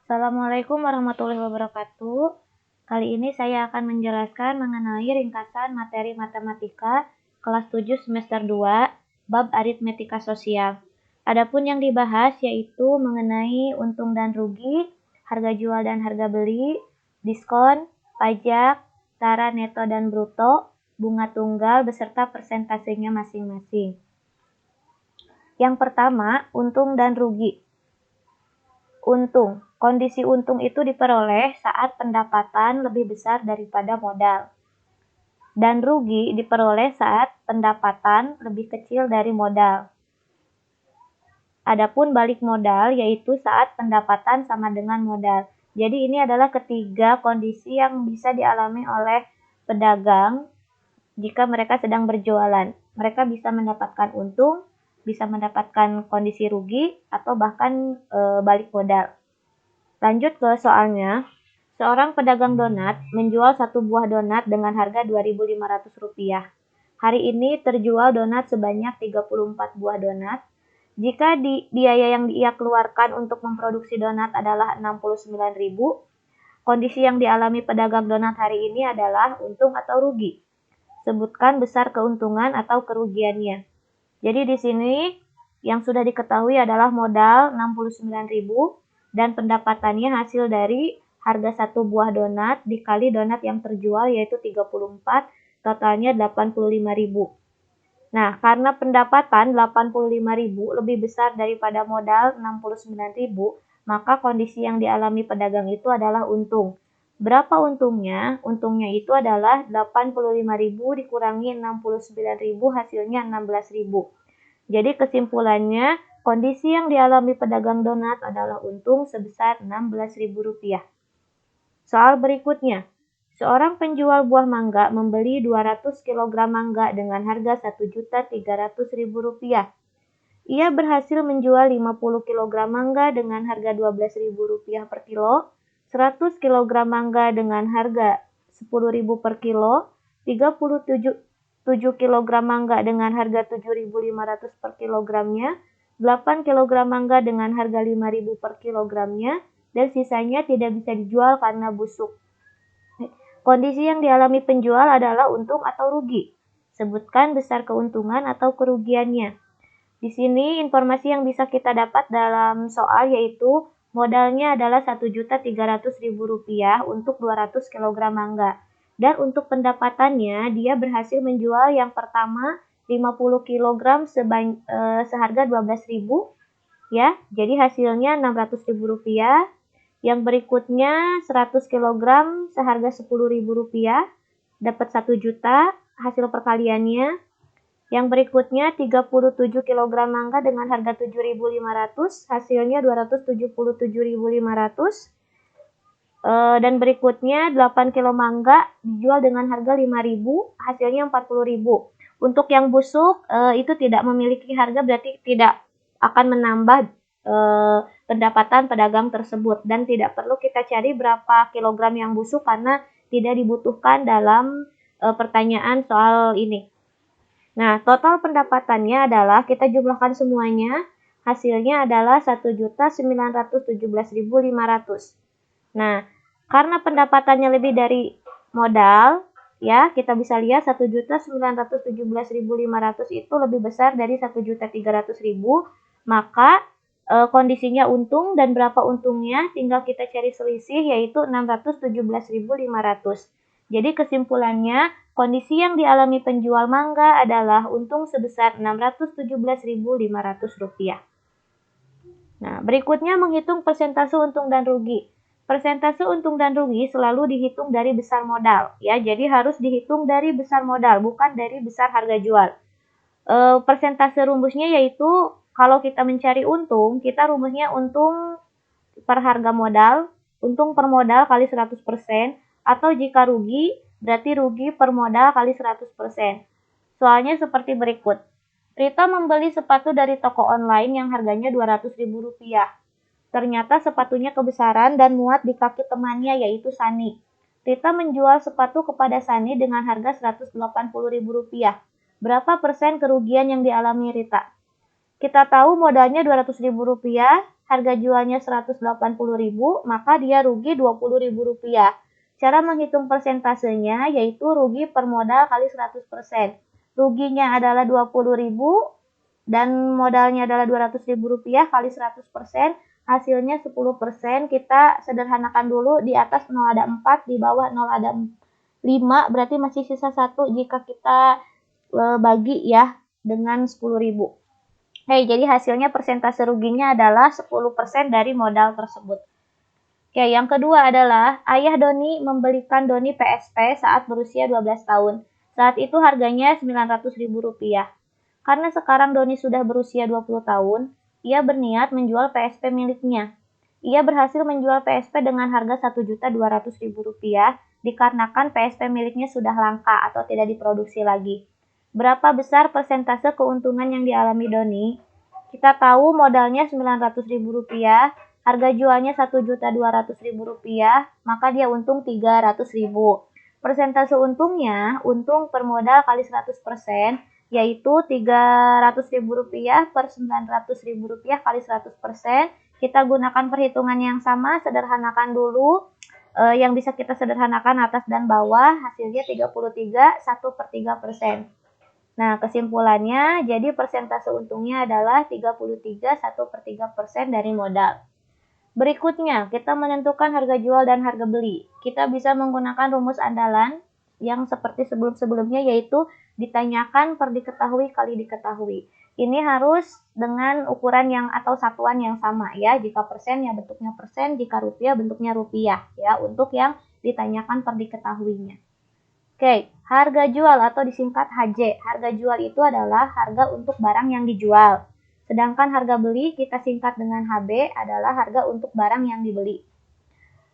Assalamualaikum warahmatullahi wabarakatuh. Kali ini saya akan menjelaskan mengenai ringkasan materi matematika kelas 7 semester 2, bab aritmetika sosial. Adapun yang dibahas yaitu mengenai untung dan rugi, harga jual dan harga beli, diskon, pajak, tara neto dan bruto, bunga tunggal beserta persentasenya masing-masing. Yang pertama, untung dan rugi. Untung. Kondisi untung itu diperoleh saat pendapatan lebih besar daripada modal. Dan rugi diperoleh saat pendapatan lebih kecil dari modal. Adapun balik modal yaitu saat pendapatan sama dengan modal. Jadi ini adalah ketiga kondisi yang bisa dialami oleh pedagang jika mereka sedang berjualan. Mereka bisa mendapatkan untung, bisa mendapatkan kondisi rugi, atau bahkan balik modal. Lanjut ke soalnya. Seorang pedagang donat menjual satu buah donat dengan harga Rp2.500. Hari ini terjual donat sebanyak 34 buah donat. Jika biaya yang ia keluarkan untuk memproduksi donat adalah Rp69.000, kondisi yang dialami pedagang donat hari ini adalah untung atau rugi. Sebutkan besar keuntungan atau kerugiannya. Jadi di sini yang sudah diketahui adalah modal Rp69.000 dan pendapatannya hasil dari harga satu buah donat dikali donat yang terjual yaitu 34, totalnya Rp85.000. Nah, karena pendapatan Rp85.000 lebih besar daripada modal Rp69.000, maka kondisi yang dialami pedagang itu adalah untung. Berapa untungnya? Untungnya itu adalah Rp85.000 dikurangi Rp69.000, hasilnya Rp16.000. Jadi kesimpulannya, kondisi yang dialami pedagang donat adalah untung sebesar Rp16.000. Soal berikutnya, seorang penjual buah mangga membeli 200 kg mangga dengan harga Rp1.300.000. Ia berhasil menjual 50 kg mangga dengan harga Rp12.000 per kilo, 100 kg mangga dengan harga Rp10.000 per kilo, 37 kg mangga dengan harga Rp7.500 per kilogramnya, 8 kg mangga dengan harga Rp5.000 per kilogramnya, dan sisanya tidak bisa dijual karena busuk. Kondisi yang dialami penjual adalah untung atau rugi. Sebutkan besar keuntungan atau kerugiannya. Di sini informasi yang bisa kita dapat dalam soal yaitu modalnya adalah Rp1.300.000 untuk 200 kg mangga. Dan untuk pendapatannya dia berhasil menjual yang pertama 50 kg seharga Rp12.000 ya. Jadi hasilnya Rp600.000. Yang berikutnya 100 kg seharga Rp10.000, dapat 1 juta hasil perkaliannya. Yang berikutnya 37 kg mangga dengan harga Rp7.500, hasilnya Rp277.500. Dan berikutnya 8 kg mangga dijual dengan harga Rp5.000, hasilnya Rp40.000. Untuk yang busuk itu tidak memiliki harga, berarti tidak akan menambah pendapatan pedagang tersebut, dan tidak perlu kita cari berapa kilogram yang busuk karena tidak dibutuhkan dalam pertanyaan soal ini. Nah, total pendapatannya adalah kita jumlahkan semuanya, hasilnya adalah Rp1.917.500. Nah, karena pendapatannya lebih dari modal, ya, kita bisa lihat Rp1.917.500 itu lebih besar dari Rp1.300.000, maka kondisinya untung, dan berapa untungnya tinggal kita cari selisih yaitu Rp617.500. Jadi kesimpulannya, kondisi yang dialami penjual mangga adalah untung sebesar Rp617.500. Nah, berikutnya menghitung persentase untung dan rugi. Persentase untung dan rugi selalu dihitung dari besar modal, ya. Jadi harus dihitung dari besar modal, bukan dari besar harga jual. Persentase rumusnya yaitu kalau kita mencari untung, kita rumusnya untung per harga modal, untung per modal kali 100%, atau jika rugi, berarti rugi per modal kali 100%. Soalnya seperti berikut. Rita membeli sepatu dari toko online yang harganya Rp200.000. Ternyata sepatunya kebesaran dan muat di kaki temannya yaitu Sani. Rita menjual sepatu kepada Sani dengan harga Rp180.000. Berapa persen kerugian yang dialami Rita? Kita tahu modalnya Rp200.000 harga jualnya 180.000, maka dia rugi Rp20.000. Cara menghitung persentasenya yaitu rugi per modal kali 100%. Ruginya adalah 20.000 dan modalnya adalah Rp200.000 kali 100%, hasilnya 10%. Kita sederhanakan dulu, di atas 0 ada 4, di bawah 0 ada 5, berarti masih sisa 1 jika kita bagi ya dengan 10.000. Jadi hasilnya persentase ruginya adalah 10% dari modal tersebut. Yang kedua adalah ayah Doni membelikan Doni PSP saat berusia 12 tahun. Saat itu harganya Rp900.000. Karena sekarang Doni sudah berusia 20 tahun, ia berniat menjual PSP miliknya. Ia berhasil menjual PSP dengan harga Rp1.200.000 dikarenakan PSP miliknya sudah langka atau tidak diproduksi lagi. Berapa besar persentase keuntungan yang dialami Doni? Kita tahu modalnya Rp900.000, harga jualnya Rp1.200.000, maka dia untung Rp300.000. Persentase untungnya, untung per modal kali 100%, yaitu Rp300.000 per Rp900.000 kali 100%. Kita gunakan perhitungan yang sama, sederhanakan dulu. Yang bisa kita sederhanakan atas dan bawah, hasilnya 33, 1/3%. Nah, kesimpulannya, jadi persentase untungnya adalah 33, 1/3% dari modal. Berikutnya, kita menentukan harga jual dan harga beli. Kita bisa menggunakan rumus andalan yang seperti sebelum-sebelumnya, yaitu ditanyakan per diketahui kali diketahui. Ini harus dengan ukuran yang atau satuan yang sama ya. Jika persen ya bentuknya persen, jika rupiah bentuknya rupiah ya, untuk yang ditanyakan per diketahuinya. Harga jual atau disingkat HJ. Harga jual itu adalah harga untuk barang yang dijual. Sedangkan harga beli kita singkat dengan HB adalah harga untuk barang yang dibeli.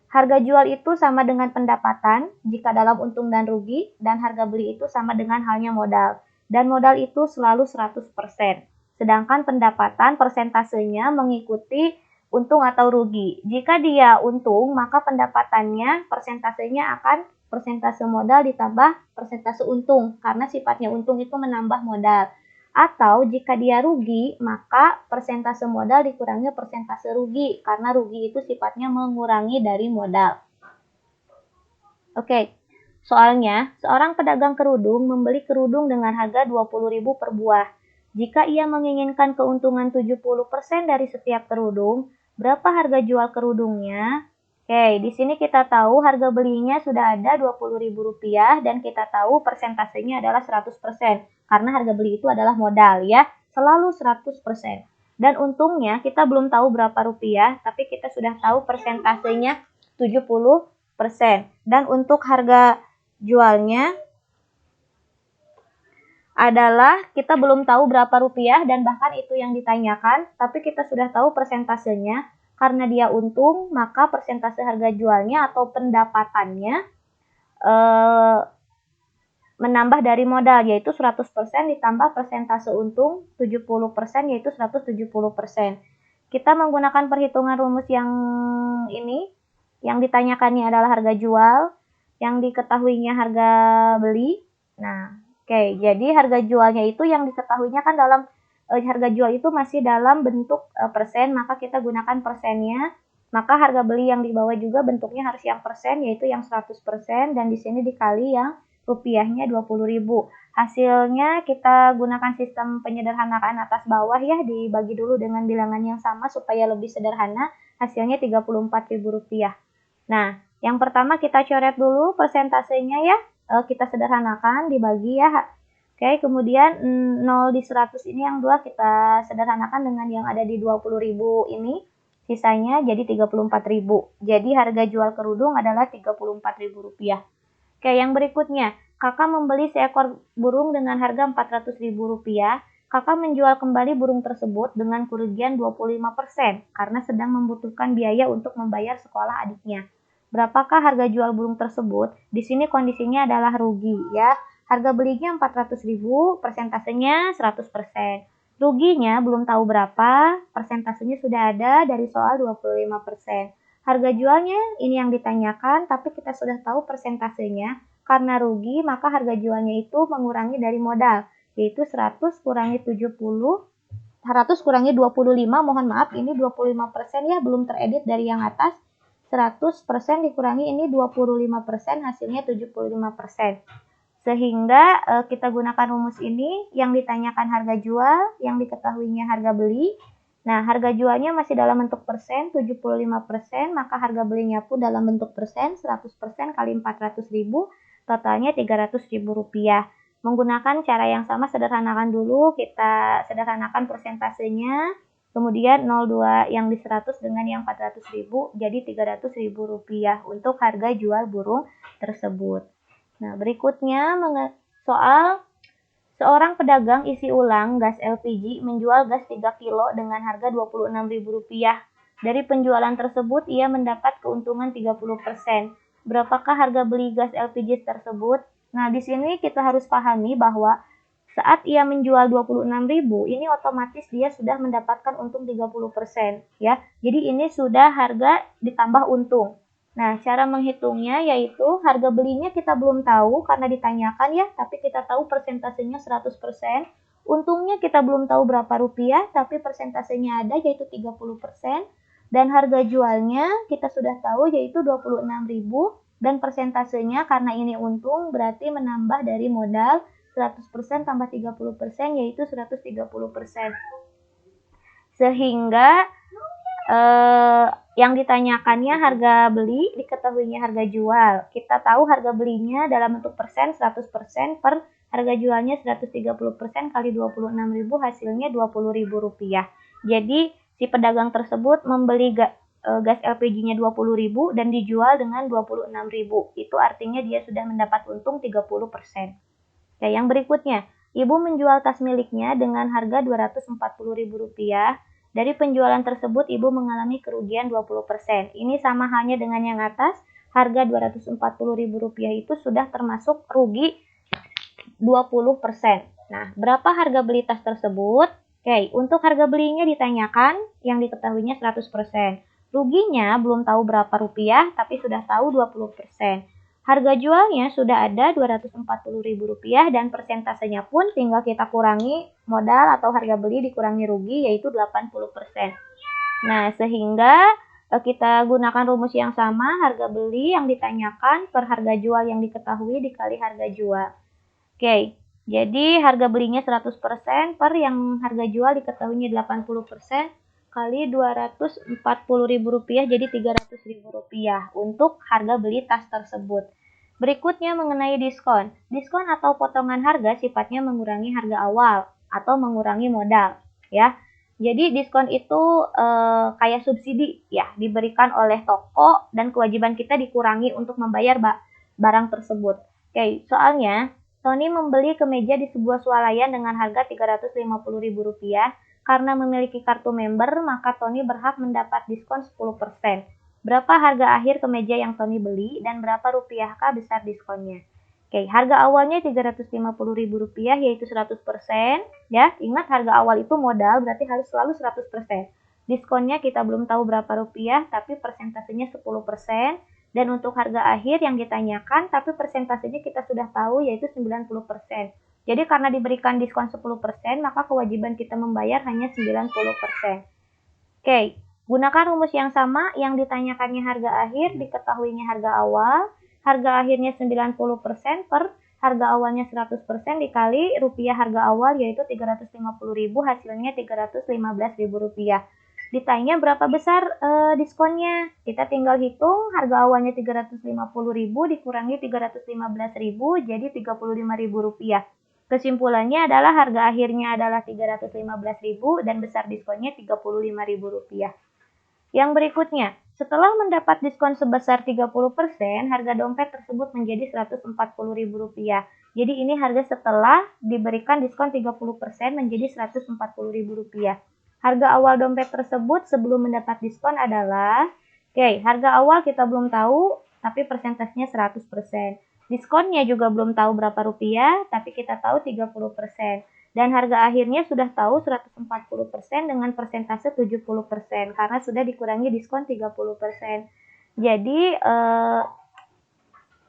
Harga jual itu sama dengan pendapatan jika dalam untung dan rugi, dan harga beli itu sama dengan halnya modal. Dan modal itu selalu 100%. Sedangkan pendapatan persentasenya mengikuti untung atau rugi. Jika dia untung, maka pendapatannya persentasenya akan persentase modal ditambah persentase untung, karena sifatnya untung itu menambah modal. Atau jika dia rugi, maka persentase modal dikurangi persentase rugi, karena rugi itu sifatnya mengurangi dari modal. Soalnya, seorang pedagang kerudung membeli kerudung dengan harga Rp20.000 per buah. Jika ia menginginkan keuntungan 70% dari setiap kerudung, berapa harga jual kerudungnya? Di sini kita tahu harga belinya sudah ada Rp20.000 dan kita tahu persentasenya adalah 100%. Karena harga beli itu adalah modal ya, selalu 100%. Dan untungnya kita belum tahu berapa rupiah, tapi kita sudah tahu persentasenya 70%. Dan untuk harga jualnya adalah kita belum tahu berapa rupiah dan bahkan itu yang ditanyakan, tapi kita sudah tahu persentasenya. Karena dia untung, maka persentase harga jualnya atau pendapatannya menambah dari modal, yaitu 100% ditambah persentase untung 70%, yaitu 170%. Kita menggunakan perhitungan rumus yang ini, yang ditanyakannya adalah harga jual, yang diketahuinya harga beli. Nah, jadi harga jualnya itu yang diketahuinya kan dalam harga jual itu masih dalam bentuk persen, maka kita gunakan persennya. Maka harga beli yang di bawah juga bentuknya harus yang persen, yaitu yang 100%, dan di sini dikali yang rupiahnya 20.000. Hasilnya kita gunakan sistem penyederhanaan atas bawah ya, dibagi dulu dengan bilangan yang sama supaya lebih sederhana. Hasilnya Rp34.000. Nah, yang pertama kita coret dulu persentasenya ya, kita sederhanakan dibagi ya. Kemudian 0 di 100 ini yang 2 kita sederhanakan dengan yang ada di 20.000 ini. Sisanya jadi Rp34.000. Jadi harga jual kerudung adalah Rp34.000. Yang berikutnya, kakak membeli seekor burung dengan harga Rp400.000. Kakak menjual kembali burung tersebut dengan kerugian 25% karena sedang membutuhkan biaya untuk membayar sekolah adiknya. Berapakah harga jual burung tersebut? Di sini kondisinya adalah rugi ya. Harga belinya Rp400.000, persentasenya 100%. Ruginya belum tahu berapa, persentasenya sudah ada dari soal 25%. Harga jualnya ini yang ditanyakan, tapi kita sudah tahu persentasenya. Karena rugi, maka harga jualnya itu mengurangi dari modal, yaitu 100 kurangi 70, 100 kurangi 25, mohon maaf ini 25% ya, belum teredit dari yang atas. 100% dikurangi ini 25%, hasilnya 75%. Sehingga kita gunakan rumus ini, yang ditanyakan harga jual, yang diketahuinya harga beli. Nah, harga jualnya masih dalam bentuk persen, 75%, maka harga belinya pun dalam bentuk persen, 100% kali 400.000, totalnya Rp300.000. Menggunakan cara yang sama, sederhanakan dulu, kita sederhanakan persentasenya, kemudian 02 yang di 100 dengan yang 400.000, jadi Rp300.000 untuk harga jual burung tersebut. Nah, berikutnya soal seorang pedagang isi ulang gas LPG menjual gas 3 kilo dengan harga Rp26.000. Dari penjualan tersebut, ia mendapat keuntungan 30%. Berapakah harga beli gas LPG tersebut? Nah, di sini kita harus pahami bahwa saat ia menjual 26.000, ini otomatis dia sudah mendapatkan untung 30%, ya. Jadi ini sudah harga ditambah untung. Nah, cara menghitungnya yaitu harga belinya kita belum tahu karena ditanyakan ya, tapi kita tahu persentasenya 100%. Untungnya kita belum tahu berapa rupiah, tapi persentasenya ada yaitu 30%. Dan harga jualnya kita sudah tahu yaitu 26.000, dan persentasenya karena ini untung berarti menambah dari modal 100% tambah 30% yaitu 130%. Sehingga yang ditanyakannya harga beli, diketahuinya harga jual. Kita tahu harga belinya dalam bentuk persen 100% per harga jualnya 130% kali 26.000, hasilnya Rp20.000. Jadi si pedagang tersebut membeli gas LPG-nya 20.000 dan dijual dengan 26.000. Itu artinya dia sudah mendapat untung 30%. Oke, yang berikutnya, ibu menjual tas miliknya dengan harga Rp240.000. Dari penjualan tersebut, ibu mengalami kerugian 20%. Ini sama halnya dengan yang atas, harga Rp240.000 itu sudah termasuk rugi 20%. Nah, berapa harga beli tas tersebut? Oke, untuk harga belinya ditanyakan, yang diketahuinya 100%. Ruginya belum tahu berapa rupiah, tapi sudah tahu 20%. Harga jualnya sudah ada Rp240.000 dan persentasenya pun tinggal kita kurangi modal atau harga beli dikurangi rugi, yaitu 80%. Nah, sehingga kita gunakan rumus yang sama, harga beli yang ditanyakan per harga jual yang diketahui dikali harga jual. Oke, jadi harga belinya 100% per yang harga jual diketahuinya 80% kali Rp240.000 jadi Rp300.000 untuk harga beli tas tersebut. Berikutnya mengenai diskon. Diskon atau potongan harga sifatnya mengurangi harga awal atau mengurangi modal, ya. Jadi diskon itu kayak subsidi ya, diberikan oleh toko dan kewajiban kita dikurangi untuk membayar barang tersebut. Oke, soalnya Tony membeli kemeja di sebuah swalayan dengan harga Rp350.000. Karena memiliki kartu member, maka Tony berhak mendapat diskon 10%. Berapa harga akhir kemeja yang Tony beli dan berapa rupiahkah besar diskonnya? Oke, harga awalnya Rp350.000 yaitu 100%. Ya, ingat harga awal itu modal, berarti harus selalu 100%. Diskonnya kita belum tahu berapa rupiah, tapi persentasenya 10%. Dan untuk harga akhir yang ditanyakan, tapi persentasenya kita sudah tahu yaitu 90%. Jadi karena diberikan diskon 10%, maka kewajiban kita membayar hanya 90%. Oke, gunakan rumus yang sama, yang ditanyakannya harga akhir, diketahuinya harga awal. Harga akhirnya 90% per harga awalnya 100% dikali rupiah harga awal yaitu Rp350.000, hasilnya Rp315.000. Ditanya berapa besar diskonnya, kita tinggal hitung harga awalnya Rp350.000 dikurangi Rp315.000 jadi Rp35.000. Kesimpulannya adalah harga akhirnya adalah Rp315.000 dan besar diskonnya Rp35.000. Yang berikutnya, setelah mendapat diskon sebesar 30%, harga dompet tersebut menjadi Rp140.000. Jadi ini harga setelah diberikan diskon 30% menjadi Rp140.000. Harga awal dompet tersebut sebelum mendapat diskon adalah, harga awal kita belum tahu, tapi persentasenya 100%. Diskonnya juga belum tahu berapa rupiah, tapi kita tahu 30%. Dan harga akhirnya sudah tahu 140% dengan persentase 70%, karena sudah dikurangi diskon 30%. Jadi,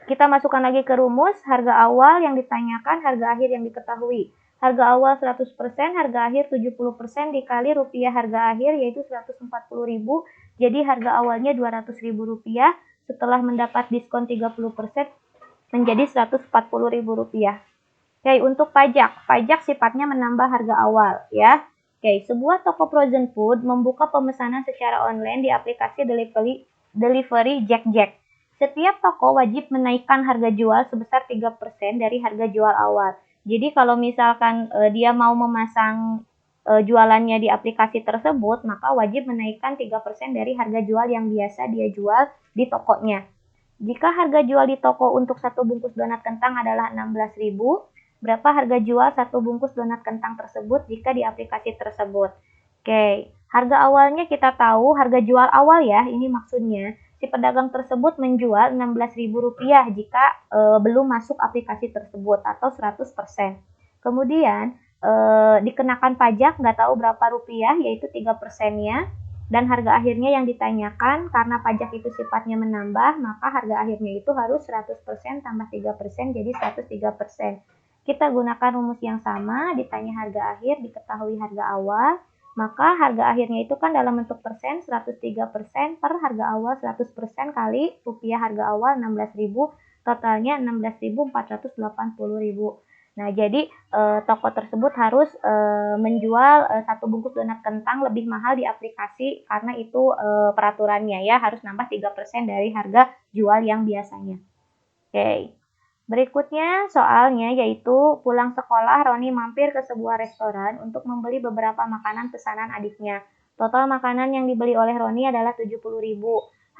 kita masukkan lagi ke rumus, harga awal yang ditanyakan, harga akhir yang diketahui. Harga awal 100%, harga akhir 70% dikali rupiah harga akhir yaitu 140.000. Jadi harga awalnya Rp200.000. Setelah mendapat diskon 30% menjadi Rp140.000. Oke, untuk pajak. Pajak sifatnya menambah harga awal ya. Oke, sebuah toko frozen food membuka pemesanan secara online di aplikasi delivery Jack Jack. Setiap toko wajib menaikkan harga jual sebesar 3% dari harga jual awal. Jadi kalau misalkan dia mau memasang jualannya di aplikasi tersebut, maka wajib menaikkan 3% dari harga jual yang biasa dia jual di tokonya. Jika harga jual di toko untuk satu bungkus donat kentang adalah 16.000, berapa harga jual satu bungkus donat kentang tersebut jika di aplikasi tersebut? Oke, harga awalnya kita tahu, harga jual awal ya, ini maksudnya si pedagang tersebut menjual Rp16.000 jika belum masuk aplikasi tersebut atau 100%. Kemudian dikenakan pajak nggak tahu berapa rupiah, yaitu 3%-nya. Dan harga akhirnya yang ditanyakan, karena pajak itu sifatnya menambah, maka harga akhirnya itu harus 100% tambah 3% jadi 103%. Kita gunakan rumus yang sama, ditanya harga akhir, diketahui harga awal, maka harga akhirnya itu kan dalam bentuk persen, 103% per harga awal 100% kali rupiah harga awal 16.000, totalnya 16.480.000. Nah, jadi toko tersebut harus menjual satu bungkus donat kentang lebih mahal di aplikasi karena itu peraturannya ya, harus nambah 3% dari harga jual yang biasanya. Oke. Berikutnya soalnya yaitu pulang sekolah Roni mampir ke sebuah restoran untuk membeli beberapa makanan pesanan adiknya. Total makanan yang dibeli oleh Roni adalah 70.000.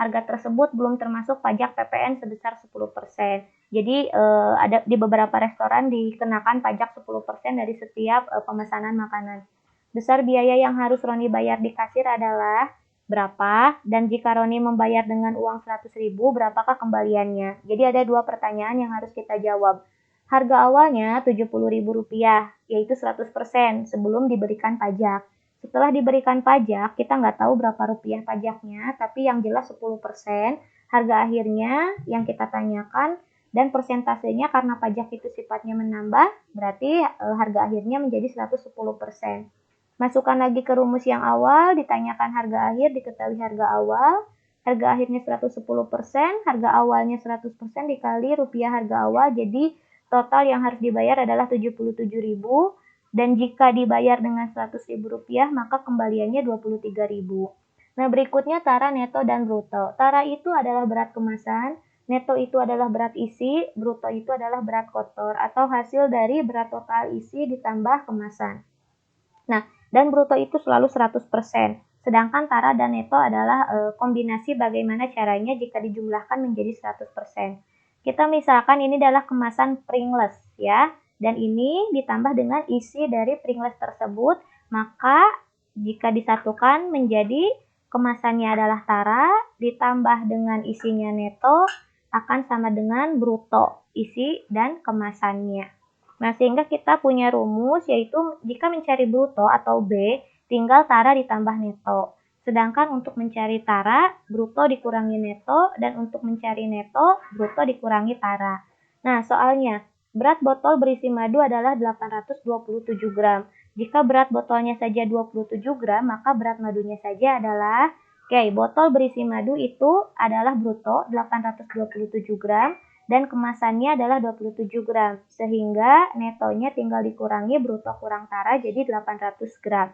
Harga tersebut belum termasuk pajak PPN sebesar 10%. Jadi ada di beberapa restoran dikenakan pajak 10% dari setiap pemesanan makanan. Besar biaya yang harus Roni bayar di kasir adalah berapa, dan jika Roni membayar dengan uang 100.000, berapakah kembaliannya? Jadi ada dua pertanyaan yang harus kita jawab. Harga awalnya Rp70.000, yaitu 100% sebelum diberikan pajak. Setelah diberikan pajak, kita nggak tahu berapa rupiah pajaknya, tapi yang jelas 10%. Harga akhirnya yang kita tanyakan, dan persentasenya karena pajak itu sifatnya menambah, berarti harga akhirnya menjadi 110%. Masukkan lagi ke rumus yang awal, ditanyakan harga akhir, diketahui harga awal, harga akhirnya 110%, harga awalnya 100% dikali rupiah harga awal, jadi total yang harus dibayar adalah 77.000, dan jika dibayar dengan 100.000 rupiah, maka kembaliannya 23.000. Nah, berikutnya tara, neto, dan bruto. Tara itu adalah berat kemasan, neto itu adalah berat isi, bruto itu adalah berat kotor, atau hasil dari berat total isi ditambah kemasan. Nah, dan bruto itu selalu 100%. Sedangkan tara dan neto adalah kombinasi bagaimana caranya jika dijumlahkan menjadi 100%. Kita misalkan ini adalah kemasan Pringles ya, dan ini ditambah dengan isi dari Pringles tersebut, maka jika disatukan menjadi kemasannya adalah tara, ditambah dengan isinya neto, akan sama dengan bruto, isi dan kemasannya. Nah, sehingga kita punya rumus yaitu jika mencari bruto atau B, tinggal tara ditambah neto. Sedangkan untuk mencari tara, bruto dikurangi neto, dan untuk mencari neto, bruto dikurangi tara. Nah, soalnya, berat botol berisi madu adalah 827 gram. Jika berat botolnya saja 27 gram, maka berat madunya saja adalah, botol berisi madu itu adalah bruto 827 gram, dan kemasannya adalah 27 gram, sehingga netonya tinggal dikurangi bruto kurang tara jadi 800 gram.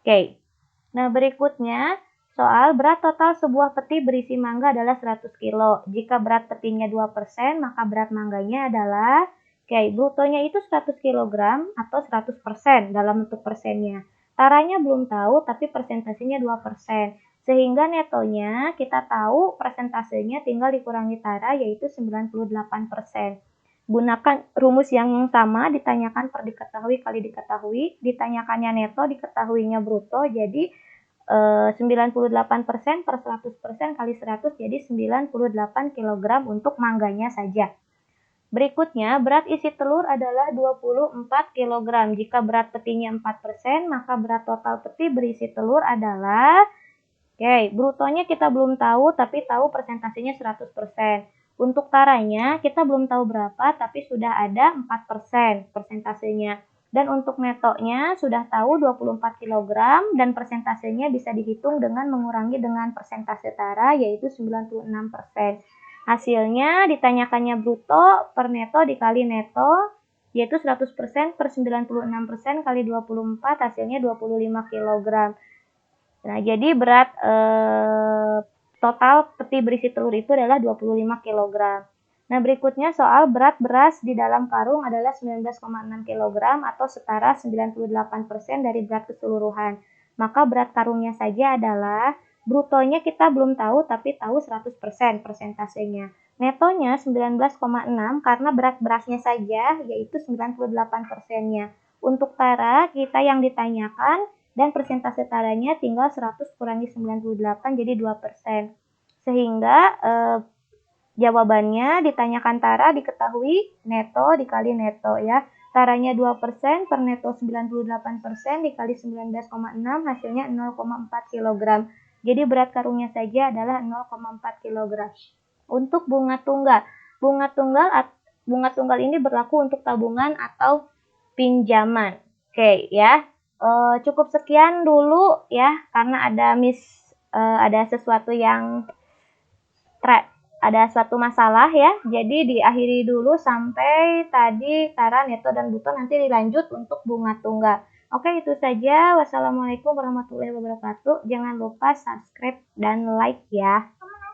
Oke, nah berikutnya soal berat total sebuah peti berisi mangga adalah 100 kilo. Jika berat petinya 2%, maka berat mangganya adalah, brutonya itu 100 kg atau 100% dalam bentuk persennya. Taranya belum tahu, tapi persentasenya 2%. Sehingga netonya kita tahu persentasenya tinggal dikurangi tara yaitu 98%. Gunakan rumus yang sama, ditanyakan per diketahui kali diketahui, ditanyakannya neto, diketahuinya bruto, jadi 98% per 100% kali 100 jadi 98 kg untuk mangganya saja. Berikutnya, berat isi telur adalah 24 kg. Jika berat petinya 4%, maka berat total peti berisi telur adalah, brutonya kita belum tahu, tapi tahu persentasenya 100%. Untuk taranya, kita belum tahu berapa, tapi sudah ada 4% persentasenya. Dan untuk netonya sudah tahu 24 kg dan persentasenya bisa dihitung dengan mengurangi dengan persentase tara yaitu 96%. Hasilnya ditanyakannya bruto per neto dikali neto yaitu 100% per 96% kali 24 hasilnya 25 kg. Nah, jadi berat total peti berisi telur itu adalah 25 kg. Nah, berikutnya soal berat beras di dalam karung adalah 19,6 kg atau setara 98% dari berat keseluruhan. Maka berat karungnya saja adalah, brutonya kita belum tahu tapi tahu 100% persentasenya. Netonya 19,6 karena berat berasnya saja yaitu 98%-nya. Untuk tara kita yang ditanyakan dan persentase taranya tinggal 100 kurangi 98 jadi 2%. Sehingga jawabannya ditanyakan tara diketahui neto dikali neto ya. Taranya 2% per neto 98% dikali 19,6 hasilnya 0,4 kg. Jadi berat karungnya saja adalah 0,4 kg. Untuk bunga tunggal. Bunga tunggal ini berlaku untuk tabungan atau pinjaman. Oke ya. Cukup sekian dulu ya karena ada sesuatu yang ada suatu masalah ya. Jadi diakhiri dulu sampai tadi tara, neto, dan bruto, nanti dilanjut untuk bunga tunggal. Oke, itu saja. Wassalamualaikum warahmatullahi wabarakatuh. Jangan lupa subscribe dan like ya.